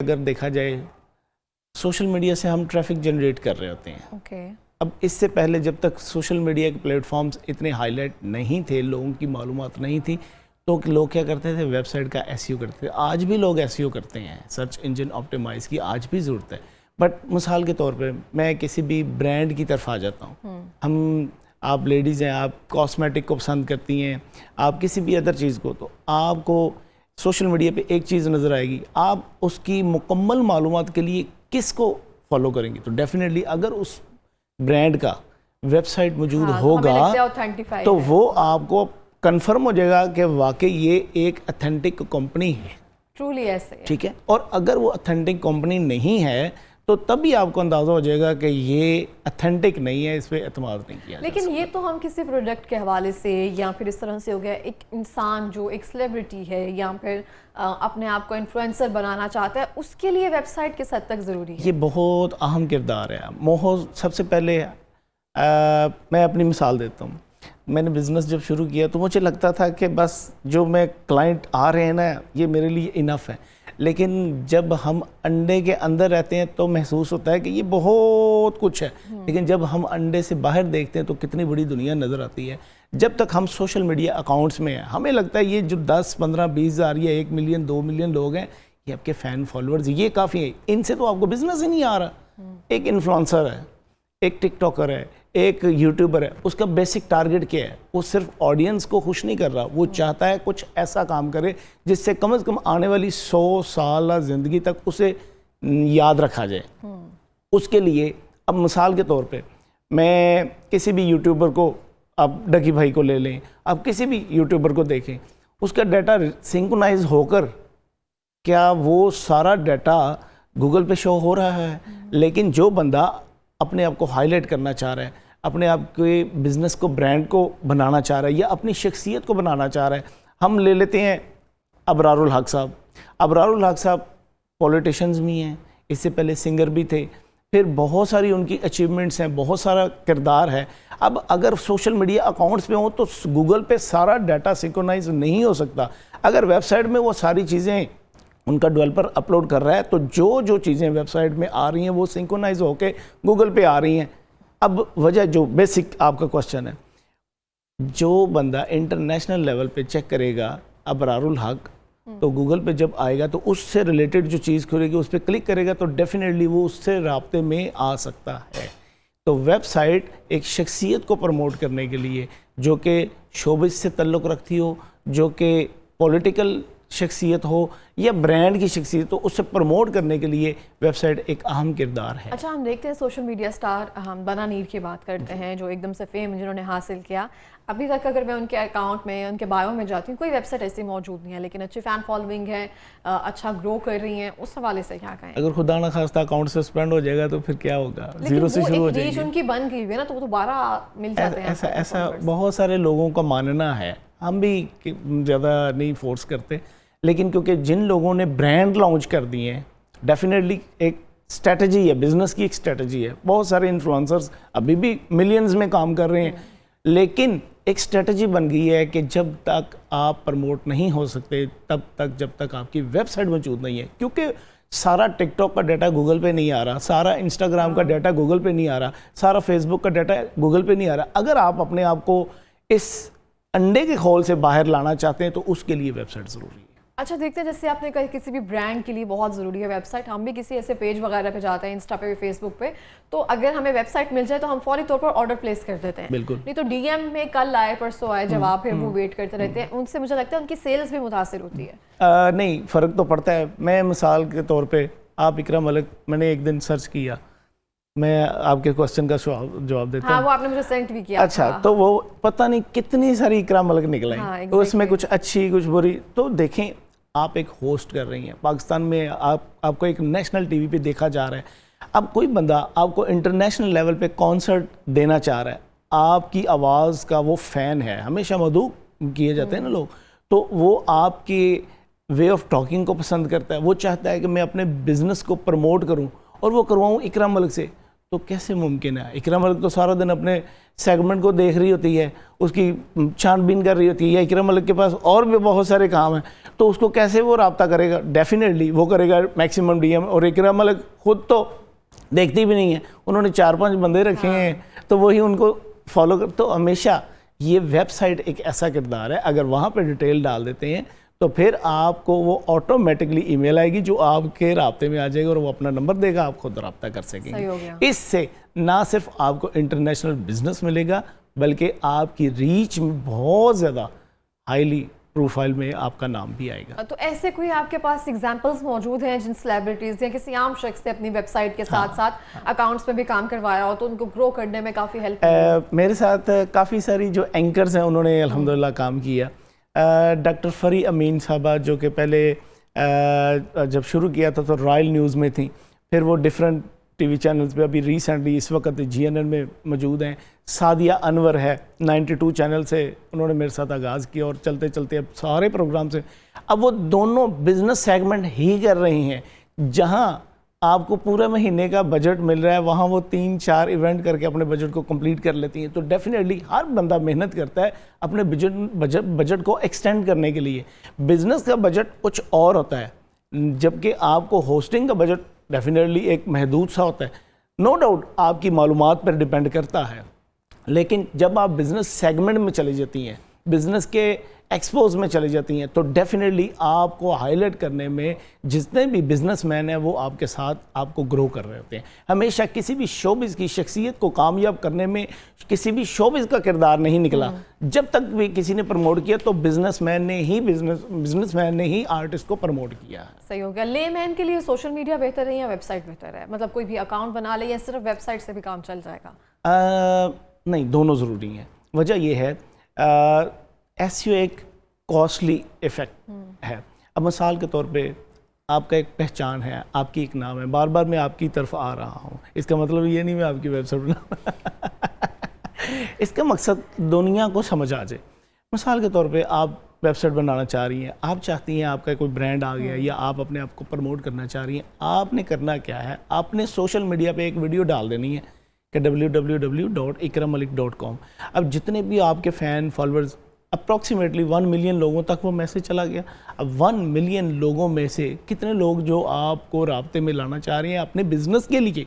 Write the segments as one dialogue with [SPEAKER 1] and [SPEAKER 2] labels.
[SPEAKER 1] اگر دیکھا جائے سوشل میڈیا سے ہم ٹریفک جنریٹ کر رہے ہوتے ہیں. اب اس سے پہلے جب تک سوشل میڈیا کے پلیٹ فارمز اتنے ہائی لائٹ نہیں تھے, لوگوں کی معلومات نہیں تھی, تو لوگ کیا کرتے تھے, ویب سائٹ کا ایس ای او کرتے تھے. آج بھی لوگ ایس ای او کرتے ہیں, سرچ انجن آپٹیمائز کی آج بھی ضرورت ہے. بٹ مثال کے طور پہ میں کسی بھی برانڈ کی طرف آ جاتا ہوں, آپ لیڈیز ہیں, آپ کاسمیٹک کو پسند کرتی ہیں, آپ کسی بھی ادر چیز کو, تو آپ کو سوشل میڈیا پہ ایک چیز نظر آئے گی, آپ اس کی مکمل معلومات کے لیے کس کو فالو کریں گے. تو ڈیفینیٹلی اگر اس برانڈ کا ویب سائٹ موجود ہوگا تو وہ آپ کو کنفرم ہو جائے گا کہ واقعی یہ ایک اتھینٹک کمپنی ہے,
[SPEAKER 2] ٹرولی ایسے,
[SPEAKER 1] ٹھیک ہے. اور اگر وہ اتھینٹک کمپنی نہیں ہے تو تبھی آپ کو اندازہ ہو جائے گا کہ یہ اتھینٹک نہیں ہے, اس پہ اعتماد نہیں کیا.
[SPEAKER 2] لیکن یہ تو ہم کسی پروڈکٹ کے حوالے سے یا پھر اس طرح سے ہو گیا, ایک انسان جو ایک سیلیبریٹی ہے یا پھر اپنے آپ کو انفلوئنسر بنانا چاہتا ہے, اس کے لیے ویب سائٹ کس حد تک ضروری ہے؟
[SPEAKER 1] یہ بہت اہم کردار ہے. سب سے پہلے میں اپنی مثال دیتا ہوں. میں نے بزنس جب شروع کیا تو مجھے لگتا تھا کہ بس جو میں کلائنٹ آ رہے ہیں نا, یہ میرے لیے انف ہے. لیکن جب ہم انڈے کے اندر رہتے ہیں تو محسوس ہوتا ہے کہ یہ بہت کچھ ہے, لیکن جب ہم انڈے سے باہر دیکھتے ہیں تو کتنی بڑی دنیا نظر آتی ہے. جب تک ہم سوشل میڈیا اکاؤنٹس میں ہیں, ہمیں لگتا ہے یہ جو 10, 15, 20 ہزار یا 1 ملین 2 ملین لوگ ہیں, یہ آپ کے فین فالوورز, یہ کافی ہیں, ان سے تو آپ کو بزنس ہی نہیں آ رہا. ایک انفلوئنسر ہے, ایک ٹک ٹاکر ہے, ایک یوٹیوبر ہے, اس کا بیسک ٹارگٹ کیا ہے؟ وہ صرف آڈینس کو خوش نہیں کر رہا, وہ چاہتا ہے کچھ ایسا کام کرے جس سے کم از کم آنے والی 100 سالہ زندگی تک اسے یاد رکھا جائے. اس کے لیے اب مثال کے طور پہ میں کسی بھی یوٹیوبر کو, آپ ڈکی بھائی کو لے لیں, آپ کسی بھی یوٹیوبر کو دیکھیں, اس کا ڈیٹا سنکرونائز ہو کر کیا وہ سارا ڈیٹا گوگل پہ شو ہو رہا ہے؟ لیکن جو بندہ اپنے آپ کو ہائی لائٹ کرنا چاہ رہا ہے, اپنے آپ کے بزنس کو, برانڈ کو بنانا چاہ رہا ہے, یا اپنی شخصیت کو بنانا چاہ رہا ہے, ہم لے لیتے ہیں ابرار الحق صاحب. ابرار الحق صاحب پولیٹیشنز بھی ہیں, اس سے پہلے سنگر بھی تھے, پھر بہت ساری ان کی اچیومنٹس ہیں, بہت سارا کردار ہے. اب اگر سوشل میڈیا اکاؤنٹس پہ ہوں تو گوگل پہ سارا ڈیٹا سنکرونائز نہیں ہو سکتا. اگر ویب سائٹ میں وہ ساری چیزیں ان کا ڈیولپر اپلوڈ کر رہا ہے تو جو چیزیں ویب سائٹ میں آ رہی ہیں وہ سنکرونائز ہو کے گوگل پہ آ رہی ہیں. اب وجہ جو بیسک آپ کا کوشچن ہے, جو بندہ انٹرنیشنل لیول پہ چیک کرے گا ابرار الحق, تو گوگل پہ جب آئے گا تو اس سے ریلیٹڈ جو چیز کھلے گی اس پہ کلک کرے گا تو ڈیفینیٹلی وہ اس سے رابطے میں آ سکتا ہے. تو ویب سائٹ ایک شخصیت کو پروموٹ کرنے کے لیے, جو کہ شوبز سے تعلق رکھتی ہو, جو کہ پولیٹیکل شخصیت ہو یا برانڈ کی شخصیت ہو, اس سے پروموٹ کرنے کے لیے ویب سائٹ ایک اہم کردار ہے.
[SPEAKER 2] اچھا, ہم دیکھتے ہیں سوشل میڈیا سٹار, ہم بنا نیر کی بات کرتے ہیں, جو ایک دم سے فیم جنہوں نے حاصل کیا. ابھی تک اگر میں ان کے اکاؤنٹ میں, ان کے بایو میں جاتی ہوں, کوئی ویب سائٹ ایسی موجود نہیں ہے, لیکن اچھی فین فالوئنگ ہے, اچھا گرو کر رہی ہیں. اس حوالے سے کیا کہیں؟
[SPEAKER 1] اگر خدا نہ خواستہ اکاؤنٹ سسپینڈ ہو جائے گا تو پھر کیا ہوگا؟ زیرو سے شروع ہو جائے گی.
[SPEAKER 2] لیکن وہ ان کی بن گئی ہوئی ہے نا, تو وہ دوبارہ مل جاتے ہیں.
[SPEAKER 1] ایسا بہت سارے لوگوں کا ماننا ہے, ہم بھی زیادہ نہیں فورس کرتے, لیکن کیونکہ جن لوگوں نے برانڈ لانچ کر دیے ہیں, ڈیفینیٹلی ایک اسٹریٹجی ہے, بزنس کی ایک اسٹریٹجی ہے. بہت سارے انفلوئنسرز ابھی بھی ملینز میں کام کر رہے ہیں, لیکن ایک اسٹریٹجی بن گئی ہے کہ جب تک آپ پروموٹ نہیں ہو سکتے تب تک, جب تک آپ کی ویب سائٹ موجود نہیں ہے. کیونکہ سارا ٹک ٹاک کا ڈیٹا گوگل پہ نہیں آ رہا, سارا انسٹاگرام کا ڈیٹا گوگل پہ نہیں آ رہا, سارا فیس بک کا ڈیٹا گوگل پہ نہیں آ رہا. اگر آپ اپنے آپ کو اس انڈے کے کھول سے باہر لانا چاہتے ہیں تو اس کے لیے ویب سائٹ ضروری ہے.
[SPEAKER 2] اچھا, دیکھتے ہیں جیسے آپ نے کہا کسی بھی برانڈ کے لیے بہت ضروری ہے ویب سائٹ. ہم بھی کسی ایسے پیج وغیرہ پہ جاتے ہیں, انسٹا پہ, فیس بک پہ, تو اگر ہمیں ویب سائٹ مل جائے تو ہم فوری طور پر آرڈر پلیس کر دیتے ہیں.
[SPEAKER 1] بالکل.
[SPEAKER 2] نہیں تو ڈی ایم میں کل آئے, پرسوں آئے جواب, پھر وہ ویٹ کرتے رہتے ہیں. ان سے مجھے لگتا ہے ان کی سیلز بھی متاثر ہوتی ہے.
[SPEAKER 1] نہیں, فرق تو پڑتا ہے. میں مثال کے طور پہ, آپ اکرم ملک, میں نے ایک دن سرچ کیا, میں آپ کے کوسچن کا جواب دیتا ہوں.
[SPEAKER 2] ہاں, وہ آپ نے مجھے سینڈ بھی کیا.
[SPEAKER 1] اچھا, تو وہ پتہ نہیں کتنی ساری اکرم ملک نکلیں, اس میں کچھ اچھی کچھ بری. تو دیکھیں, آپ ایک ہوسٹ کر رہی ہیں پاکستان میں, آپ کو ایک نیشنل ٹی وی پہ دیکھا جا رہا ہے. اب کوئی بندہ آپ کو انٹرنیشنل لیول پہ کانسرٹ دینا چاہ رہا ہے, آپ کی آواز کا وہ فین ہے, ہمیشہ مدعو کیے جاتے ہیں نا لوگ, تو وہ آپ کی وے آف ٹاکنگ کو پسند کرتا ہے. وہ چاہتا ہے کہ میں اپنے بزنس کو پروموٹ کروں اور وہ کرواؤں اکرم ملک سے. تو کیسے ممکن ہے؟ اکرم ملک تو سارا دن اپنے سیگمنٹ کو دیکھ رہی ہوتی ہے, اس کی چھان بین کر رہی ہوتی ہے, یا اکرم ملک کے پاس اور بھی بہت سارے کام ہیں. تو اس کو کیسے وہ رابطہ کرے گا؟ ڈیفینیٹلی وہ کرے گا میکسیمم ڈی ایم. اور اقرا ملک خود تو دیکھتی بھی نہیں ہے, انہوں نے 4-5 بندے رکھے ہیں تو وہی ان کو فالو کر. تو ہمیشہ یہ ویب سائٹ ایک ایسا کردار ہے, اگر وہاں پہ ڈیٹیل ڈال دیتے ہیں تو پھر آپ کو وہ آٹومیٹکلی ای میل آئے گی جو آپ کے رابطے میں آ جائے گا, اور وہ اپنا نمبر دے گا, آپ خود رابطہ کر سکیں گے. اس سے نہ صرف آپ کو انٹرنیشنل بزنس ملے گا بلکہ آپ کی ریچ میں بہت زیادہ ہائیلی پروفائل میں آپ کا نام بھی آئے گا.
[SPEAKER 2] تو ایسے کوئی آپ کے پاس ایگزامپلز موجود ہیں جن سیلیبریٹیز یا کسی عام شخص سے اپنی ویب سائٹ کے ساتھ ساتھ اکاؤنٹس پہ بھی کام کروایا ہو تو ان کو گرو کرنے میں کافی ہیلپ کی؟
[SPEAKER 1] میرے ساتھ کافی ساری جو اینکرز ہیں انہوں نے الحمدللہ کام کیا. ڈاکٹر فری امین صاحبہ جو کہ پہلے جب شروع کیا تھا تو رائل نیوز میں تھیں, پھر وہ ڈفرینٹ ٹی وی چینلز پہ ابھی ریسنٹلی اس وقت جی این این میں موجود ہیں. سعدیہ انور ہے 92 چینل سے, انہوں نے میرے ساتھ آغاز کیا اور چلتے چلتے اب سارے پروگرام سے. اب وہ دونوں بزنس سیگمنٹ ہی کر رہی ہیں, جہاں آپ کو پورے مہینے کا بجٹ مل رہا ہے وہاں وہ 3-4 ایونٹ کر کے اپنے بجٹ کو کمپلیٹ کر لیتی ہیں. تو ڈیفینیٹلی ہر بندہ محنت کرتا ہے اپنے بجٹ کو ایکسٹینڈ کرنے کے لیے. بزنس کا بجٹ کچھ اور ہوتا ہے, جبکہ آپ کو ہوسٹنگ کا بجٹ ڈیفینیٹلی ایک محدود سا ہوتا ہے. نو ڈاؤٹ آپ کی معلومات پر ڈیپینڈ کرتا ہے, لیکن جب آپ بزنس سیگمنٹ میں چلی جاتی ہیں, بزنس کے ایکسپوز میں چلی جاتی ہیں, تو ڈیفینیٹلی آپ کو ہائی لائٹ کرنے میں جتنے بھی بزنس مین ہیں وہ آپ کے ساتھ آپ کو گرو کر رہے ہوتے ہیں. ہمیشہ کسی بھی شوبز کی شخصیت کو کامیاب کرنے میں کسی بھی شوبز کا کردار نہیں نکلا. جب تک بھی کسی نے پروموٹ کیا تو بزنس مین نے ہی آرٹسٹ کو پروموٹ کیا.
[SPEAKER 2] صحیح ہو گیا. لے مین کے لیے سوشل میڈیا بہتر ہے یا ویب سائٹ بہتر ہے؟ مطلب کوئی بھی اکاؤنٹ بنا لے یا صرف ویب سائٹ سے بھی کام چل جائے گا؟
[SPEAKER 1] نہیں, دونوں ضروری ہیں. وجہ یہ ہے ایس یو ایک کاسٹلی ایفیکٹ ہے. اب مثال کے طور پہ آپ کا ایک پہچان ہے, آپ کی ایک نام ہے, بار بار میں آپ کی طرف آ رہا ہوں, اس کا مطلب یہ نہیں میں آپ کی ویب سائٹ بنا اس کا مقصد دنیا کو سمجھ آ جائے. مثال کے طور پہ آپ ویب سائٹ بنانا چاہ رہی ہیں, آپ چاہتی ہیں آپ کا کوئی برانڈ آ گیا یا آپ اپنے آپ کو پروموٹ کرنا چاہ رہی ہیں. آپ نے کرنا کیا ہے, آپ نے سوشل میڈیا پہ ایک ویڈیو ڈال دینی ہے کہ www.ikramalik.com. اب جتنے بھی آپ کے فین فالورز اپروکسیمیٹلی 1 ملین لوگوں تک وہ میسج چلا گیا. اب 1 ملین لوگوں میں سے کتنے لوگ جو آپ کو رابطے میں لانا چاہ رہے ہیں اپنے بزنس کے لیے؟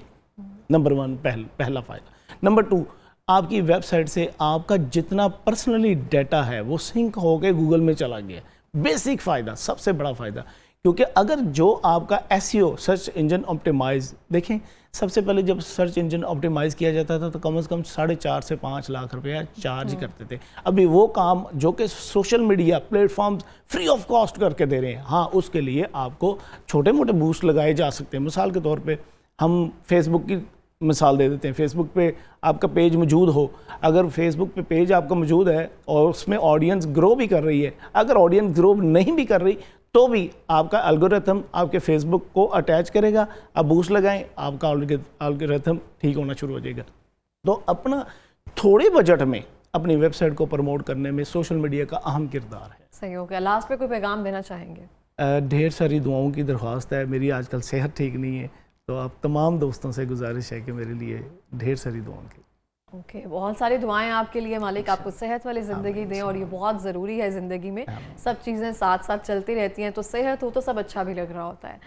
[SPEAKER 1] نمبر 1 پہلا فائدہ. نمبر 2, آپ کی ویب سائٹ سے آپ کا جتنا پرسنلی ڈیٹا ہے وہ سنک ہو کے گوگل میں چلا گیا. بیسک فائدہ, سب سے بڑا فائدہ. کیونکہ اگر جو آپ کا SEO سرچ انجن آپٹیمائز, دیکھیں سب سے پہلے جب سرچ انجن آپٹیمائز کیا جاتا تھا تو کم از کم 4.5 سے 5 لاکھ روپیہ چارج کرتے تھے. ابھی وہ کام جو کہ social media platforms free of cost کر کے دے رہے ہیں. ہاں, اس کے لیے آپ کو چھوٹے موٹے بوسٹ لگائے جا سکتے ہیں. مثال کے طور پہ ہم فیس بک کی مثال دے دیتے ہیں. فیس بک پہ آپ کا پیج موجود ہو, اگر فیس بک پہ پیج آپ کا موجود ہے اور اس میں آڈینس گرو بھی کر رہی ہے, اگر آڈینس گرو نہیں بھی کر رہی تو بھی آپ کا الگوریتھم آپ کے فیس بک کو اٹیچ کرے گا. آپ بوسٹ لگائیں, آپ کا الگوریتھم ٹھیک ہونا شروع ہو جائے گا. تو اپنا تھوڑے بجٹ میں اپنی ویب سائٹ کو پروموٹ کرنے میں سوشل میڈیا کا اہم کردار ہے.
[SPEAKER 2] صحیح ہو گیا. لاسٹ پہ کوئی پیغام دینا چاہیں گے؟
[SPEAKER 1] ڈھیر ساری دعاؤں کی درخواست ہے. میری آج کل صحت ٹھیک نہیں ہے, تو آپ تمام دوستوں سے گزارش ہے کہ میرے لیے ڈھیر ساری دعاؤں کی.
[SPEAKER 2] اوکے, بہت ساری دعائیں آپ کے لیے. مالک آپ کو صحت والی زندگی دیں, اور یہ بہت ضروری ہے زندگی میں. سب چیزیں ساتھ ساتھ چلتی رہتی ہیں, تو صحت ہو تو سب اچھا بھی لگ رہا ہوتا ہے.